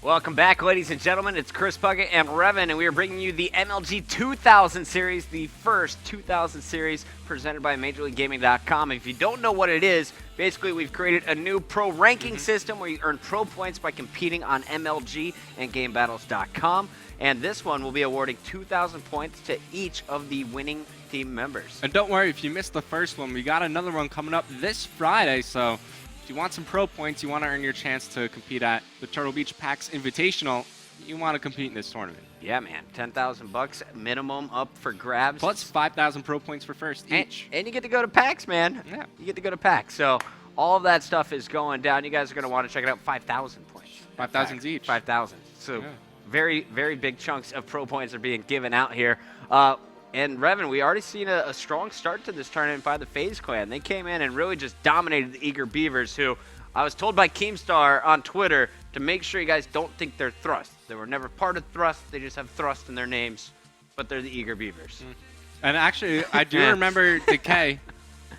Welcome back, ladies and gentlemen. It's Chris Puckett and Revan, and we are bringing you the MLG 2000 series, the first 2000 series presented by MajorLeagueGaming.com. If you don't know what it is, basically we've created a new pro ranking system where you earn pro points by competing on MLG and GameBattles.com. And this one will be awarding 2,000 points to each of the winning team members. And don't worry, if you missed the first one, we got another one coming up this Friday, so if you want some pro points, you want to earn your chance to compete at the Turtle Beach PAX Invitational, you want to compete in this tournament. Yeah, man. 10,000 bucks minimum up for grabs. Plus 5,000 pro points for first each. And you get to go to PAX, man. Yeah. You get to go to PAX. So all of that stuff is going down. You guys are going to want to check it out. 5,000 points. 5,000 each. 5,000. So yeah. very, very big chunks of pro points are being given out here. And Revan, we already seen a strong start to this tournament by the Faze clan. They came in and really just dominated the Eager Beavers, who I was told by Keemstar on Twitter to make sure you guys don't think they're Thrust. They were never part of Thrust. They just have Thrust in their names, but they're the Eager Beavers. And actually, I do remember Decay.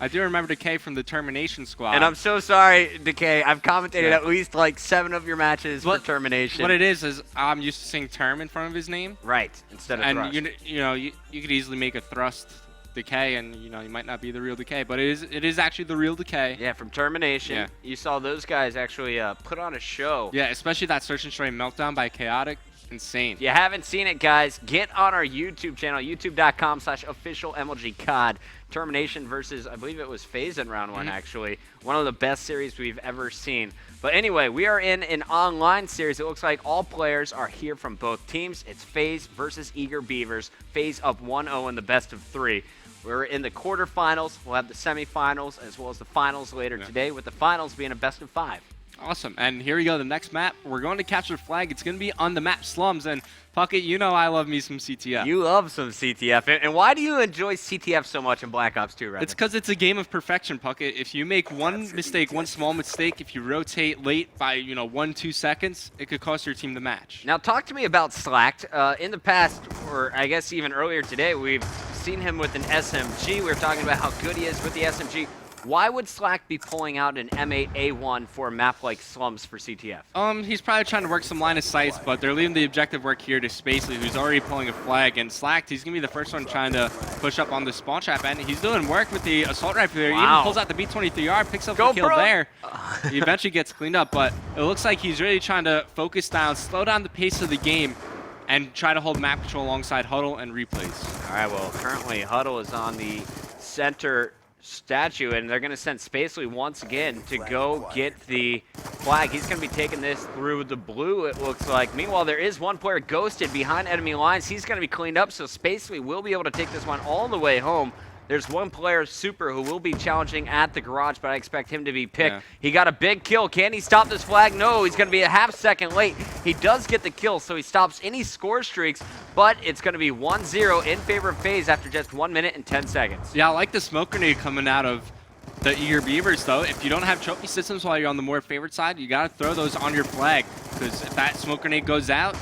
I do remember Decay from the Termination Squad. And I'm so sorry, Decay. I've commentated at least like 7 of your matches for Termination. What it is I'm used to saying Term in front of his name. Right, instead of Thrust. And you could easily make a Thrust Decay, and you might not be the real Decay, but it is actually the real Decay. Yeah, from Termination. Yeah. You saw those guys actually put on a show. Yeah, especially that Search and Destroy Meltdown by Chaotic. Insane. If you haven't seen it, guys, get on our YouTube channel, youtube.com/officialmlgcod. Termination versus, I believe it was Faze in round 1, actually. One of the best series we've ever seen. But anyway, we are in an online series. It looks like all players are here from both teams. It's Faze versus Eager Beavers. Faze up 1-0 in the best of 3. We're in the quarterfinals. We'll have the semifinals as well as the finals later today, with the finals being a best of 5. Awesome. And here we go, the next map. We're going to capture the flag. It's going to be on the map Slums. And Puckett, you know I love me some CTF. You love some CTF. And why do you enjoy CTF so much in Black Ops 2, right? It's because it's a game of perfection, Puckett. If you make one mistake, one small mistake, if you rotate late by, 1-2 seconds, it could cost your team the match. Now, talk to me about Slacked. In the past, or I guess even earlier today, we've seen him with an SMG. We were talking about how good he is with the SMG. Why would Slack be pulling out an M8A1 for a map like Slums for CTF? He's probably trying to work some line of sight, but they're leaving the objective work here to Spacely, who's already pulling a flag. And Slack, he's going to be the first one trying to push up on the spawn trap, and he's doing work with the assault rifle there. He even pulls out the B-23R, picks up the kill there. He eventually gets cleaned up, but it looks like he's really trying to focus down, slow down the pace of the game, and try to hold map control alongside Huddle and Replays. All right, well, currently Huddle is on the center statue, and they're going to send Spacely once again to go get the flag. He's going to be taking this through the blue, it looks like. Meanwhile, there is one player ghosted behind enemy lines. He's going to be cleaned up, so Spacely will be able to take this one all the way home. There's one player, Super, who will be challenging at the garage, but I expect him to be picked. Yeah. He got a big kill. Can he stop this flag? No, he's going to be a half second late. He does get the kill, so he stops any score streaks, but it's going to be 1-0 in favor of Faze after just 1 minute and 10 seconds. Yeah, I like the smoke grenade coming out of the Eager Beavers, though. If you don't have trophy systems while you're on the more favored side, you got to throw those on your flag, because if that smoke grenade goes out,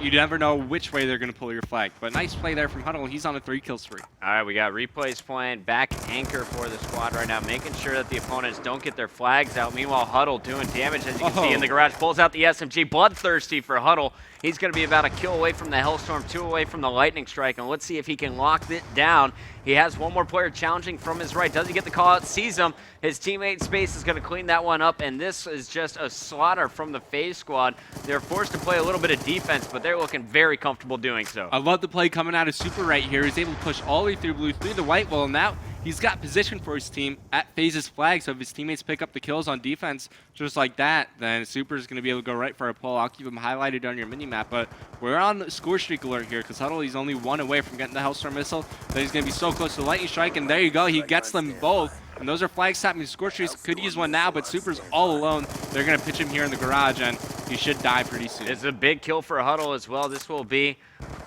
you never know which way they're going to pull your flag. But nice play there from Huddle. He's on a 3-kill spree. All right, we got Replays playing back anchor for the squad right now, making sure that the opponents don't get their flags out. Meanwhile, Huddle doing damage, as you can see in the garage. Pulls out the SMG. Bloodthirsty for Huddle. He's going to be about a kill away from the Hellstorm, 2 away from the Lightning Strike, and let's see if he can lock it down. He has one more player challenging from his right. Does he get the call out? Sees him. His teammate Space is going to clean that one up, and this is just a slaughter from the Faze squad. They're forced to play a little bit of defense, but they're looking very comfortable doing so. I love the play coming out of Super right here. He's able to push all the way through blue, through the white wall, and now he's got position for his team at Faze's flag, so if his teammates pick up the kills on defense just like that, then Super's going to be able to go right for a pull. I'll keep him highlighted on your mini-map, but we're on the score streak alert here because Huddle, he's only 1 away from getting the Hellstorm missile. Then he's going to be so close to the Lightning Strike, and there you go. He gets them both, and those are flags tapping score streaks. Could use one now, but Super's all alone. They're going to pitch him here in the garage, and he should die pretty soon. It's a big kill for Huddle as well. This will be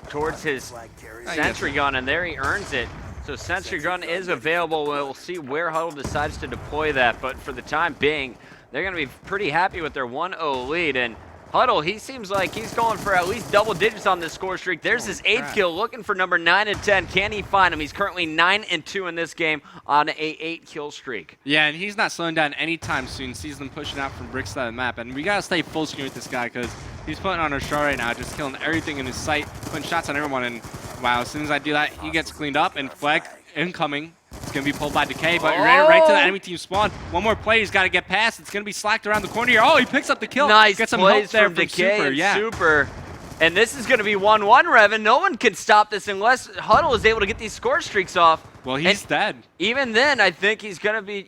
towards his sentry gun, and there he earns it. So Sentry Gun is available. We'll see where Huddle decides to deploy that, but for the time being, they're going to be pretty happy with their 1-0 lead, and Huddle, he seems like he's going for at least double digits on this score streak. There's his 8th kill, looking for number 9 and 10. Can he find him? He's currently 9 and 2 in this game on a 8-kill streak. Yeah, and he's not slowing down anytime soon. Sees them pushing out from bricks side of the map, and we gotta stay full screen with this guy because he's putting on a show right now, just killing everything in his sight, putting shots on everyone. And wow, as soon as I do that, he gets cleaned up, and flag incoming. It's going to be pulled by Decay, but ran right to the enemy team spawn. One more play, he's got to get past. It's going to be slacked around the corner here. Oh, he picks up the kill. Nice Get some plays help there from Decay Super. and Yeah. Super. And this is going to be 1-1, Revan. No one can stop this unless Huddle is able to get these score streaks off. Well, he's dead. Even then, I think he's going to be,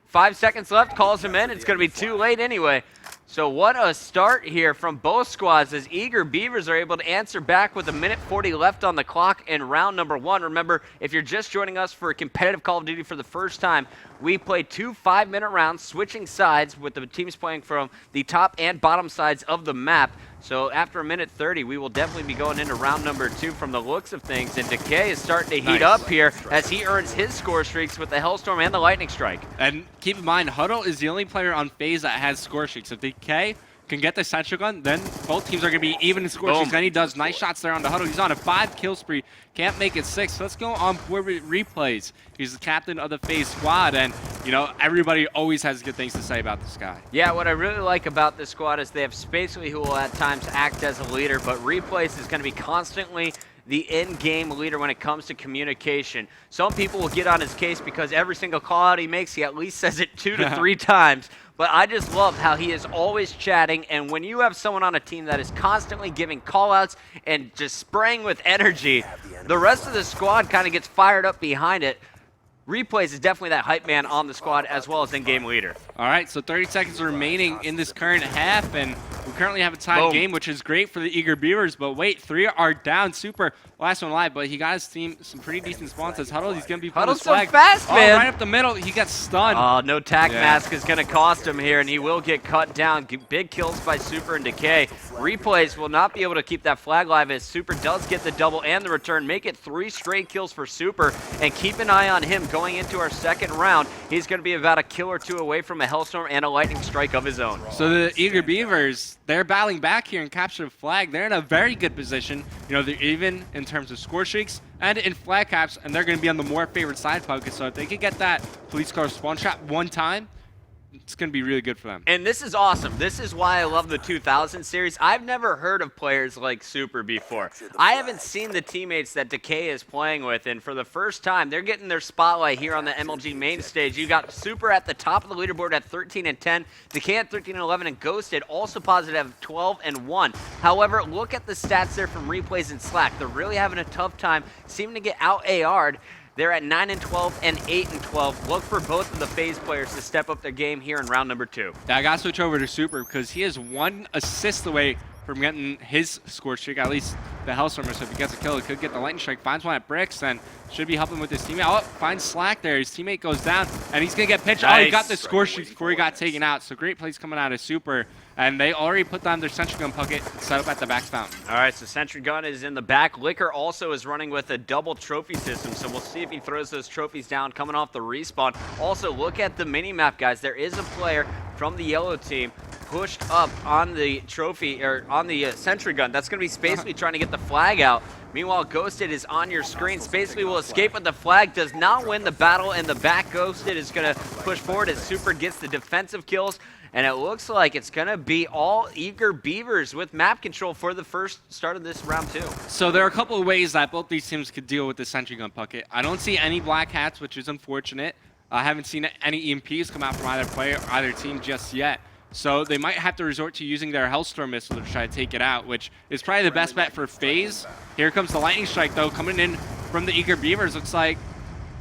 5 seconds left, calls him in. It's going to be too late anyway. So what a start here from both squads as eager Beavers are able to answer back with 1:40 left on the clock in round number 1. Remember, if you're just joining us for a competitive Call of Duty for the first time, we play 2 5-minute rounds, switching sides with the teams playing from the top and bottom sides of the map. So after 1:30, we will definitely be going into round number 2 from the looks of things. And Decay is starting to heat up here as he earns his score streaks with the Hellstorm and the Lightning Strike. And keep in mind, Huddle is the only player on Faze that has score streaks. If Decay can get the Sentry Gun, then both teams are going to be even in score streaks. And he does nice shots there on the Huddle. He's on a 5-kill spree. Can't make it 6. So let's go on board with replays. He's the captain of the Faze squad, and you know everybody always has good things to say about this guy. Yeah, what I really like about this squad is they have Spacely, who will at times act as a leader, but Replays is going to be constantly the in-game leader when it comes to communication. Some people will get on his case because every single call out he makes, he at least says it 2 to 3 times. But I just love how he is always chatting, and when you have someone on a team that is constantly giving call-outs and just spraying with energy, the rest of the squad kind of gets fired up behind it. Replays is definitely that hype man on the squad as well as in-game leader. All right, so 30 seconds remaining in this current half, and we currently have a tied game, which is great for the eager Beavers. But wait, 3 are down. Super, last one live, but he got his team some pretty decent spawns. As Huddle, he's going to be Huddle's so fast, man. Oh, right up the middle, he gets stunned. Oh, no tac mask is going to cost him here, and he will get cut down. Big kills by Super and Decay. Replays will not be able to keep that flag live as Super does get the double and the return. Make it 3 straight kills for Super, and keep an eye on him going into our second round. He's going to be about a kill or 2 away from a Hellstorm and a Lightning Strike of his own. So the eager Beavers, they're battling back here and capture the flag. They're in a very good position. You know, they're even in terms of score streaks and in flag caps, and they're going to be on the more favored side focus. So if they could get that police car spawn trap one time, it's going to be really good for them. And this is awesome. This is why I love the 2000 series. I've never heard of players like Super before. I haven't seen the teammates that Decay is playing with, and for the first time, they're getting their spotlight here on the MLG main stage. You got Super at the top of the leaderboard at 13 and 10, Decay at 13 and 11, and Ghosted also positive at 12 and 1. However, look at the stats there from Replays and Slack. They're really having a tough time, seeming to get out-AR'd. They're at 9 and 12 and 8 and 12. Look for both of the Faze players to step up their game here in round number 2. Yeah, I got to switch over to Super because he is 1 assist away from getting his score streak, at least the Hellstormer. So if he gets a kill, he could get the Lightning Strike, finds one at Bricks, and should be helping with his teammate. Oh, finds Slack there. His teammate goes down, and he's going to get pitched. Nice. Oh, he got the score streak before he got taken out. So great plays coming out of Super. And they already put down their Sentry Gun bucket set up at the back fountain. All right, so Sentry Gun is in the back. Liquor also is running with a double trophy system, so we'll see if he throws those trophies down coming off the respawn. Also, look at the mini-map, guys. There is a player from the yellow team pushed up on the trophy, or on the Sentry Gun. That's going to be Spacely trying to get the flag out. Meanwhile, Ghosted is on your screen. Spacely will escape, but the flag does not win the battle in the back. Ghosted is going to push forward as Super gets the defensive kills. And it looks like it's going to be all eager Beavers with map control for the first start of this round 2. So there are a couple of ways that both these teams could deal with the Sentry Gun bucket. I don't see any Black Hats, which is unfortunate. I haven't seen any EMPs come out from either player or either team just yet. So they might have to resort to using their Hellstorm missile to try to take it out, which is probably the best bet for Faze. Here comes the Lightning Strike, though, coming in from the eager Beavers. Looks like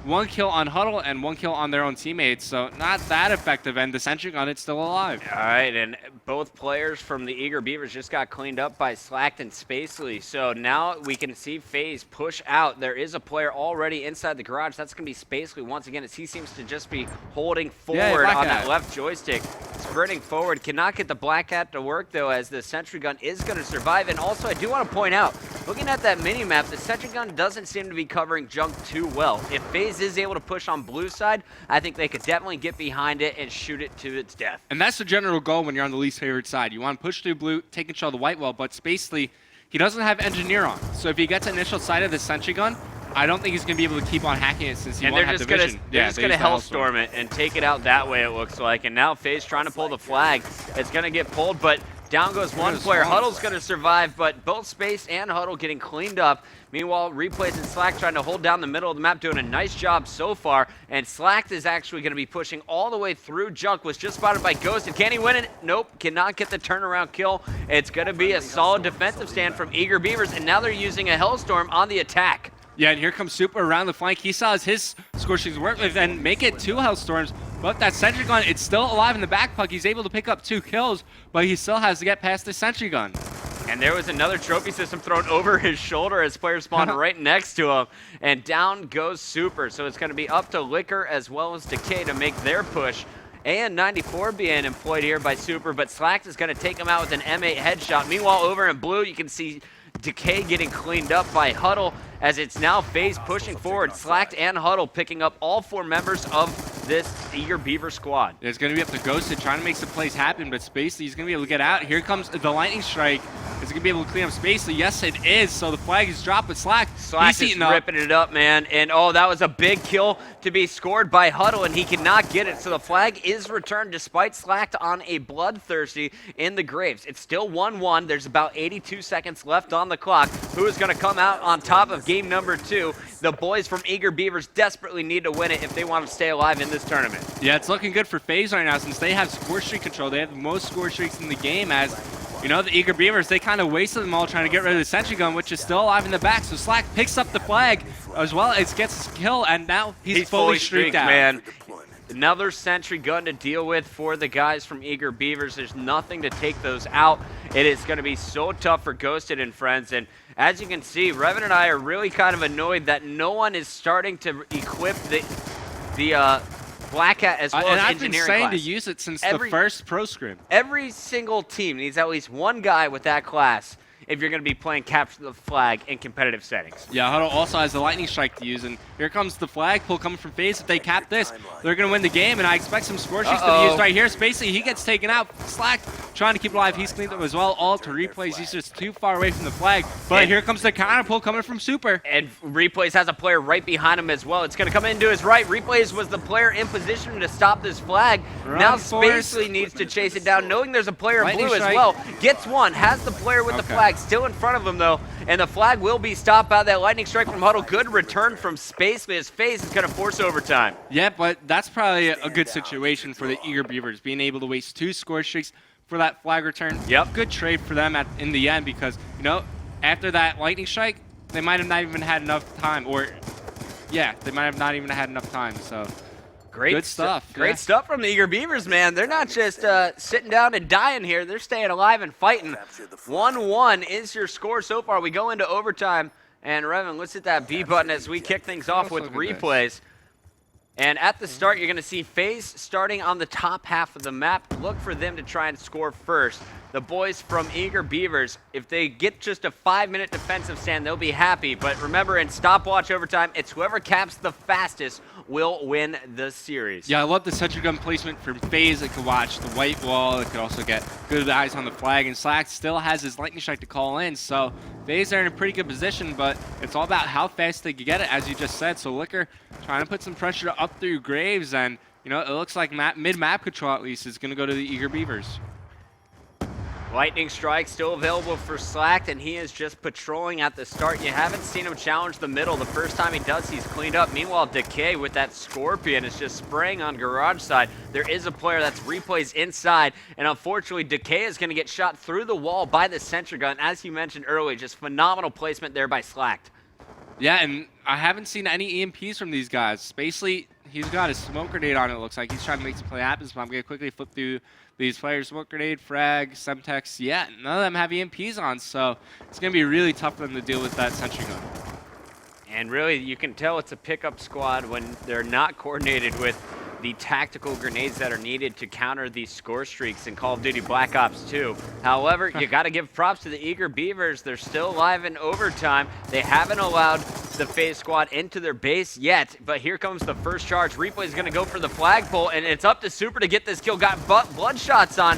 1 kill on Huddle and 1 kill on their own teammates, so not that effective, and the Sentry Gun, it's still alive. All right, and both players from the eager Beavers just got cleaned up by Slacked and Spacely, so now we can see Faze push out. There is a player already inside the garage. That's going to be Spacely once again, as he seems to just be holding forward on that left joystick. Sprinting forward, cannot get the Black Hat to work, though, as the Sentry Gun is going to survive. And also, I do want to point out, looking at that mini-map, the sentry gun doesn't seem to be covering junk too well. If Faze is able to push on blue side, I think they could definitely get behind it and shoot it to its death. And that's the general goal when you're on the least favored side. You want to push through blue, take control of the white wall, but Spacely, he doesn't have engineer on. So if he gets initial sight of the sentry gun, I don't think he's going to be able to keep on hacking it since he won't have the vision. They're just going to Hellstorm it and take it out that way, it looks like. And now Faze trying to pull the flag. It's going to get pulled, but down goes one player. Huddle's going to survive, but both Space and Huddle getting cleaned up. Meanwhile, Replays and Slack trying to hold down the middle of the map, doing a nice job so far. And Slack is actually going to be pushing all the way through. Junk was just spotted by Ghosted. Can he win it? Nope, cannot get the turnaround kill. It's going to be a solid defensive stand from Eager Beavers, and now they're using a Hellstorm on the attack. Yeah, and here comes Super around the flank. He saw his scorchings work with and make it 2 Hellstorms. But that sentry gun, it's still alive in the back puck. He's able to pick up 2 kills, but he still has to get past the sentry gun. And there was another trophy system thrown over his shoulder as players spawned right next to him. And down goes Super. So it's going to be up to Liquor as well as Decay to make their push. And 94 being employed here by Super, but Slack is going to take him out with an M8 headshot. Meanwhile, over in blue, you can see Decay getting cleaned up by Huddle as it's now Faze pushing forward. Slack and Huddle picking up all 4 members of this Eager Beaver squad. It's going to be up to Ghosted trying to make some plays happen, but Spacely, he's going to be able to get out. Here comes the lightning strike. Is it going to be able to clean up Spacely? Yes, it is. So the flag is dropped, but Slack is ripping it up, man. And oh, that was a big kill to be scored by Huddle, and he cannot get it. So the flag is returned despite Slack on a bloodthirsty in the graves. It's still 1-1. There's about 82 seconds left on the clock. Who is going to come out on top of game number 2? The boys from Eager Beavers desperately need to win it if they want to stay alive in this tournament. Yeah, it's looking good for Faze right now since they have score streak control. They have the most score streaks in the game as, you know, the Eager Beavers, they kind of wasted them all trying to get rid of the sentry gun, which is still alive in the back. So Slack picks up the flag as well as gets his kill, and now he's fully streaked out. Man. Another sentry gun to deal with for the guys from Eager Beavers. There's nothing to take those out. It is going to be so tough for Ghosted and friends. And as you can see, Revan and I are really kind of annoyed that no one is starting to equip the Black Hat as well as I've engineering been saying class. to use it since the first pro scrim. Every single team needs at least one guy with that class if you're going to be playing capture the flag in competitive settings. Yeah, Huddle also has the lightning strike to use, and here comes the flag pull coming from Faze. If they cap this, they're going to win the game, and I expect some score streaks to be used right here. Spacely, he gets taken out. Slack trying to keep alive. He's cleaned up as well. All to Replays. He's just too far away from the flag, but here comes the counter pull coming from Super. And Replays has a player right behind him as well. It's going to come into his right. Replays was the player in position to stop this flag. Now Spacely needs to chase it down, knowing there's a player in blue as well. Gets one, has the player with the flag still in front of him though, and the flag will be stopped by that lightning strike from Huddle. Good return from Spacely. His Faze is going to force overtime. Yeah, but that's probably a good situation for the Eager Beavers, being able to waste 2 score streaks for that flag return. Yep. Good trade for them in the end because, you know, after that lightning strike, they might have not even had enough time, or yeah, they might have not even had enough time. So good stuff. Great stuff from the Eager Beavers, man. They're not just sitting down and dying here. They're staying alive and fighting. 1-1 is your score so far. We go into overtime. And Revan, let's hit that B button as we kick things off with Replays. And at the start, you're going to see Faze starting on the top half of the map. Look for them to try and score first. The boys from Eager Beavers, if they get just a 5-minute defensive stand, they'll be happy. But remember, in stopwatch overtime, it's whoever caps the fastest will win the series. Yeah, I love the sentry gun placement from Faze. It could watch the white wall. It could also get good eyes on the flag. And Slack still has his lightning strike to call in. So Faze are in a pretty good position, but it's all about how fast they can get it, as you just said. So Liquor trying to put some pressure up through Graves. And, you know, it looks like mid-map control, at least, is going to go to the Eager Beavers. Lightning strike still available for Slack, and he is just patrolling at the start. You haven't seen him challenge the middle. The first time he does, he's cleaned up. Meanwhile, Decay with that Scorpion is just spraying on garage side. There is a player that's Replays inside, and unfortunately, Decay is going to get shot through the wall by the sentry gun. As you mentioned earlier, just phenomenal placement there by Slack. Yeah, and I haven't seen any EMPs from these guys. Spacely, he's got a smoke grenade on it, looks like. He's trying to make some play happen, so I'm going to quickly flip through these players. Smoke grenade, frag, Semtex. Yeah, none of them have EMPs on, so it's going to be really tough for them to deal with that sentry gun. And really, you can tell it's a pickup squad when they're not coordinated with the tactical grenades that are needed to counter these score streaks in Call of Duty Black Ops 2. However, you got to give props to the Eager Beavers. They're still alive in overtime. They haven't allowed the Faze squad into their base yet, but here comes the first charge. Replay is going to go for the flagpole, and it's up to Super to get this kill. Got bloodshots on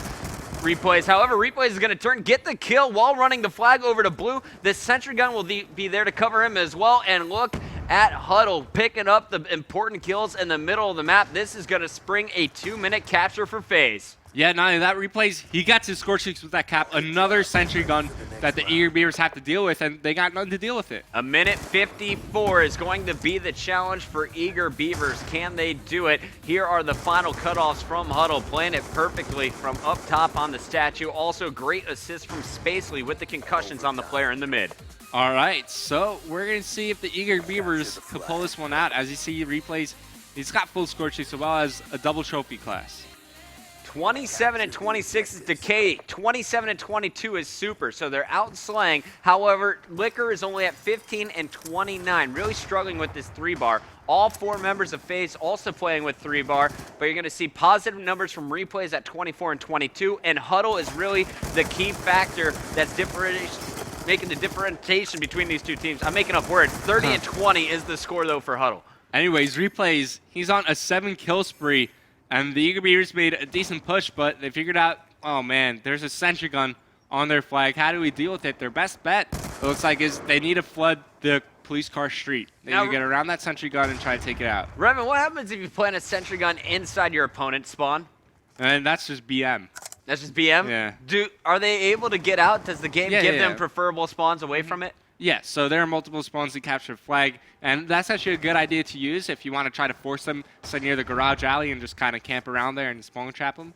Replays. However, Replays is going to get the kill while running the flag over to Blue. This sentry gun will be there to cover him as well, and look at Huddle picking up the important kills in the middle of the map. This is going to spring a 2-minute capture for Faze. Yeah, not only that, Replays, he got to score streaks with that cap. Another sentry gun that the Eager Beavers have to deal with, and they got nothing to deal with it. 1:54 is going to be the challenge for Eager Beavers. Can they do it? Here are the final cutoffs from Huddle, playing it perfectly from up top on the statue. Also, great assist from Spacely with the concussions on the player in the mid. All right, so we're going to see if the Eager Beavers can pull this one out. As you see, Replays, he's got full score streaks as well as a double trophy class. 27 and 26 is Decay. 27 and 22 is Super. So they're outslaying. However, Liquor is only at 15 and 29. Really struggling with this 3-bar. All 4 members of Faze also playing with 3-bar. But you're going to see positive numbers from Replays at 24 and 22. And Huddle is really the key factor that's making the differentiation between these two teams. I'm making up words. 30 and 20 is the score, though, for Huddle. Anyways, Replays, he's on a 7-kill spree. And the Eager Beavers made a decent push, but they figured out, oh man, there's a sentry gun on their flag. How do we deal with it? Their best bet, it looks like, is they need to flood the police car street. They need to get around that sentry gun and try to take it out. Revan, what happens if you plant a sentry gun inside your opponent's spawn? And that's just BM. That's just BM? Yeah. Are they able to get out? Does the game give them preferable spawns away from it? Yeah, so there are multiple spawns to capture a flag, and that's actually a good idea to use if you want to try to force them to sit near the garage alley and just kind of camp around there and spawn trap them.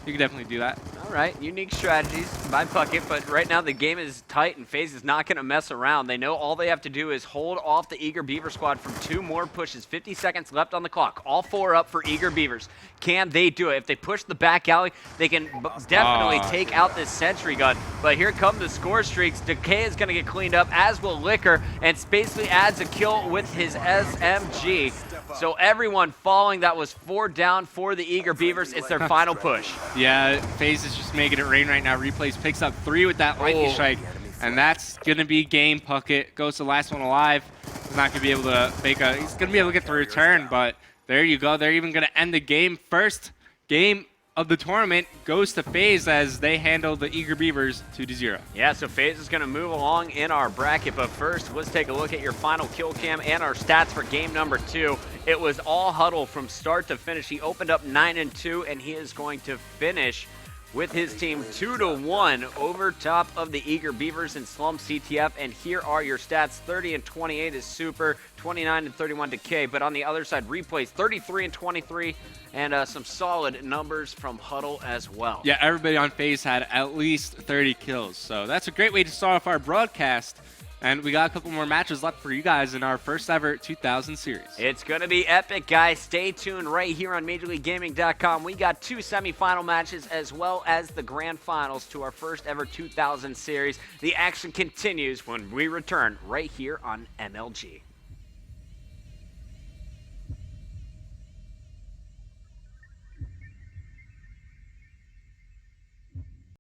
You can definitely do that. All right, unique strategies by Puckett, but right now the game is tight and FaZe is not going to mess around. They know all they have to do is hold off the Eager Beaver squad from 2 more pushes. 50 seconds left on the clock. All 4 up for Eager Beavers. Can they do it? If they push the back alley, they can definitely take out this sentry gun. But here come the score streaks. Decay is going to get cleaned up, as will Liquor, and Spacely adds a kill with his SMG. So everyone falling. That was 4 down for the Eager Beavers. It's their final push. Yeah, FaZe is just making it rain right now. Replays picks up 3 with that lightning strike, and that's going to be game. Puckett goes to the last one alive. He's not going to be able to make a. He's going to be able to get the return, but there you go. They're even going to end the game. First game of the tournament goes to FaZe as they handle the Eager Beavers 2-0. Yeah, so FaZe is going to move along in our bracket, but first, let's take a look at your final kill cam and our stats for game number 2. It was all Huddle from start to finish. He opened up 9-2, and he is going to finish with his team 2-1 over top of the Eager Beavers and Slum CTF. And here are your stats. 30 and 28 is Super, 29 and 31 Decay. But on the other side, Replays 33 and 23, and some solid numbers from Huddle as well. Yeah, everybody on FaZe had at least 30 kills. So that's a great way to start off our broadcast. And we got a couple more matches left for you guys in our first ever 2000 series. It's going to be epic, guys. Stay tuned right here on MajorLeagueGaming.com. We got 2 semifinal matches as well as the grand finals to our first ever 2000 series. The action continues when we return right here on MLG.